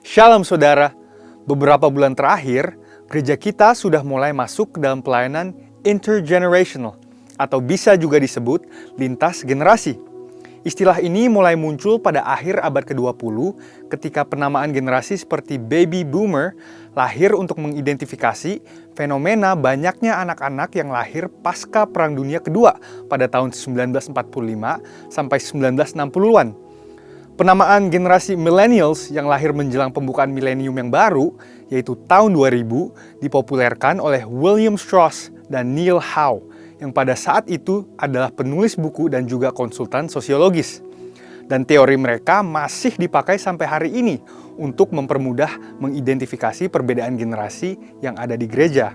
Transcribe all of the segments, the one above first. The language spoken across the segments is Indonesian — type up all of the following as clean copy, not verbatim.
Shalom saudara, beberapa bulan terakhir, gereja kita sudah mulai masuk ke dalam pelayanan intergenerational, atau bisa juga disebut lintas generasi. Istilah ini mulai muncul pada akhir abad ke-20 ketika penamaan generasi seperti baby boomer lahir untuk mengidentifikasi fenomena banyaknya anak-anak yang lahir pasca Perang Dunia Kedua pada tahun 1945 sampai 1960-an. Penamaan generasi millennials yang lahir menjelang pembukaan milenium yang baru, yaitu tahun 2000, dipopulerkan oleh William Strauss dan Neil Howe, yang pada saat itu adalah penulis buku dan juga konsultan sosiologis. Dan teori mereka masih dipakai sampai hari ini untuk mempermudah mengidentifikasi perbedaan generasi yang ada di gereja.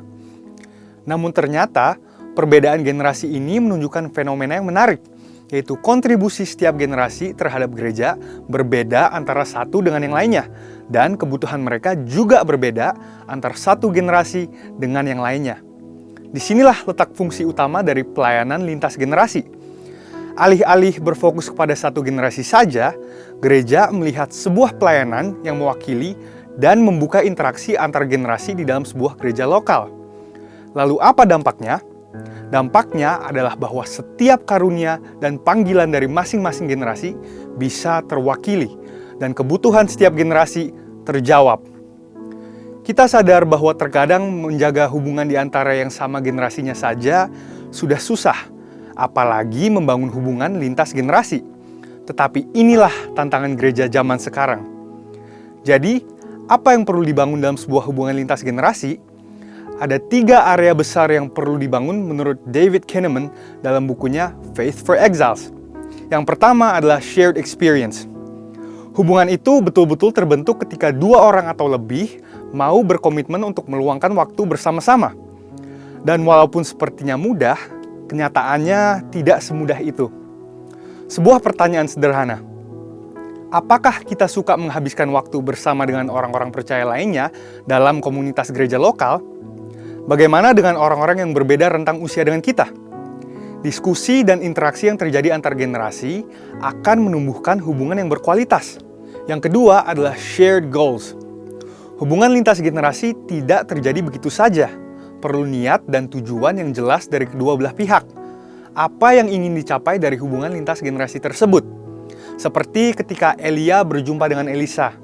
Namun ternyata, perbedaan generasi ini menunjukkan fenomena yang menarik, yaitu kontribusi setiap generasi terhadap gereja berbeda antara satu dengan yang lainnya, dan kebutuhan mereka juga berbeda antara satu generasi dengan yang lainnya. Disinilah letak fungsi utama dari pelayanan lintas generasi. Alih-alih berfokus kepada satu generasi saja, gereja melihat sebuah pelayanan yang mewakili dan membuka interaksi antar generasi di dalam sebuah gereja lokal. Lalu apa dampaknya? Dampaknya adalah bahwa setiap karunia dan panggilan dari masing-masing generasi bisa terwakili dan kebutuhan setiap generasi terjawab. Kita sadar bahwa terkadang menjaga hubungan di antara yang sama generasinya saja sudah susah, apalagi membangun hubungan lintas generasi. Tetapi inilah tantangan gereja zaman sekarang. Jadi, apa yang perlu dibangun dalam sebuah hubungan lintas generasi? Ada 3 area besar yang perlu dibangun menurut David Kinnaman dalam bukunya Faith for Exiles. Yang pertama adalah shared experience. Hubungan itu betul-betul terbentuk ketika 2 orang atau lebih mau berkomitmen untuk meluangkan waktu bersama-sama. Dan walaupun sepertinya mudah, kenyataannya tidak semudah itu. Sebuah pertanyaan sederhana. Apakah kita suka menghabiskan waktu bersama dengan orang-orang percaya lainnya dalam komunitas gereja lokal? Bagaimana dengan orang-orang yang berbeda rentang usia dengan kita? Diskusi dan interaksi yang terjadi antar generasi akan menumbuhkan hubungan yang berkualitas. Yang kedua adalah shared goals. Hubungan lintas generasi tidak terjadi begitu saja. Perlu niat dan tujuan yang jelas dari kedua belah pihak. Apa yang ingin dicapai dari hubungan lintas generasi tersebut? Seperti ketika Elia berjumpa dengan Elisa.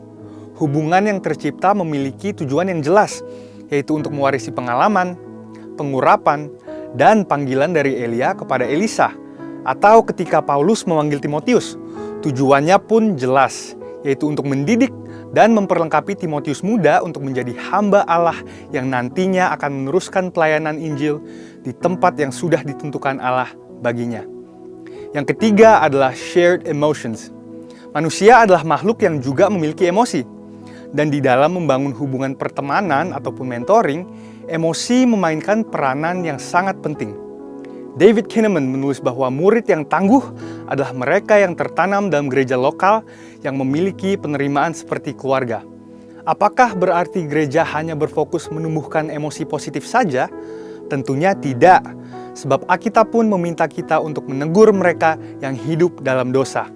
Hubungan yang tercipta memiliki tujuan yang jelas, yaitu untuk mewarisi pengalaman, pengurapan, dan panggilan dari Elia kepada Elisa. Atau ketika Paulus memanggil Timotius, tujuannya pun jelas, yaitu untuk mendidik dan memperlengkapi Timotius muda untuk menjadi hamba Allah yang nantinya akan meneruskan pelayanan Injil di tempat yang sudah ditentukan Allah baginya. Yang ketiga adalah shared emotions. Manusia adalah makhluk yang juga memiliki emosi. Dan di dalam membangun hubungan pertemanan ataupun mentoring, emosi memainkan peranan yang sangat penting. David Kinnaman menulis bahwa murid yang tangguh adalah mereka yang tertanam dalam gereja lokal yang memiliki penerimaan seperti keluarga. Apakah berarti gereja hanya berfokus menumbuhkan emosi positif saja? Tentunya tidak, sebab Alkitab pun meminta kita untuk menegur mereka yang hidup dalam dosa.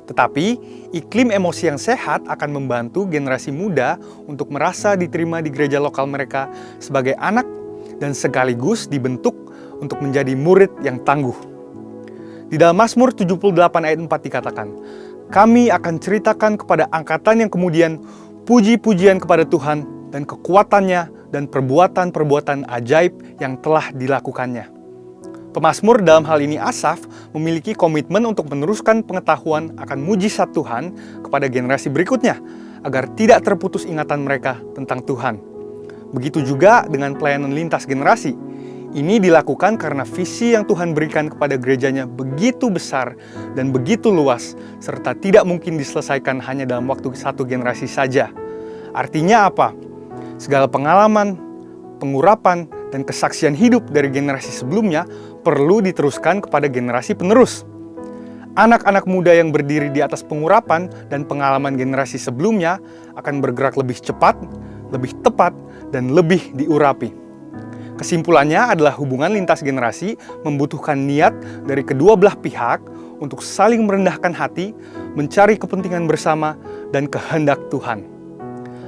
Tetapi, iklim emosi yang sehat akan membantu generasi muda untuk merasa diterima di gereja lokal mereka sebagai anak dan sekaligus dibentuk untuk menjadi murid yang tangguh. Di dalam Mazmur 78 ayat 4 dikatakan, "Kami akan ceritakan kepada angkatan yang kemudian puji-pujian kepada Tuhan dan kekuatannya dan perbuatan-perbuatan ajaib yang telah dilakukannya." Pemazmur dalam hal ini Asaf memiliki komitmen untuk meneruskan pengetahuan akan mujizat Tuhan kepada generasi berikutnya, agar tidak terputus ingatan mereka tentang Tuhan. Begitu juga dengan pelayanan lintas generasi. Ini dilakukan karena visi yang Tuhan berikan kepada gerejanya begitu besar dan begitu luas, serta tidak mungkin diselesaikan hanya dalam waktu satu generasi saja. Artinya apa? Segala pengalaman, pengurapan, dan kesaksian hidup dari generasi sebelumnya perlu diteruskan kepada generasi penerus. Anak-anak muda yang berdiri di atas pengurapan dan pengalaman generasi sebelumnya akan bergerak lebih cepat, lebih tepat, dan lebih diurapi. Kesimpulannya adalah hubungan lintas generasi membutuhkan niat dari kedua belah pihak untuk saling merendahkan hati, mencari kepentingan bersama, dan kehendak Tuhan.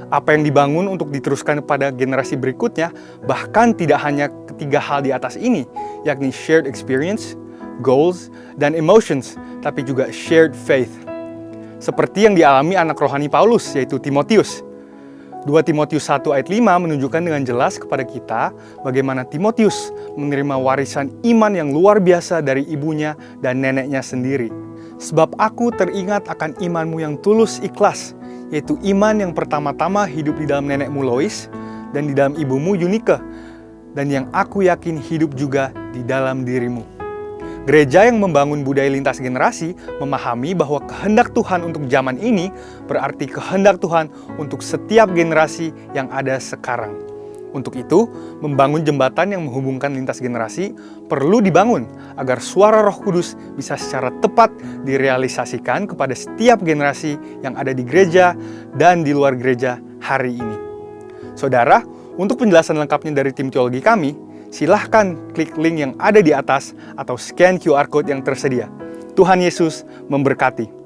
Apa yang dibangun untuk diteruskan kepada generasi berikutnya bahkan tidak hanya ketiga hal di atas ini, yakni shared experience, goals, dan emotions, tapi juga shared faith. Seperti yang dialami anak rohani Paulus, yaitu Timotius. 2 Timotius 1 ayat 5 menunjukkan dengan jelas kepada kita bagaimana Timotius menerima warisan iman yang luar biasa dari ibunya dan neneknya sendiri. Sebab aku teringat akan imanmu yang tulus ikhlas, yaitu iman yang pertama-tama hidup di dalam nenekmu Lois dan di dalam ibumu Yunike, dan yang aku yakin hidup juga di dalam dirimu. Gereja yang membangun budaya lintas generasi memahami bahwa kehendak Tuhan untuk zaman ini berarti kehendak Tuhan untuk setiap generasi yang ada sekarang. Untuk itu, membangun jembatan yang menghubungkan lintas generasi perlu dibangun agar suara Roh Kudus bisa secara tepat direalisasikan kepada setiap generasi yang ada di gereja dan di luar gereja hari ini. Saudara, untuk penjelasan lengkapnya dari tim teologi kami, silahkan klik link yang ada di atas atau scan QR Code yang tersedia. Tuhan Yesus memberkati.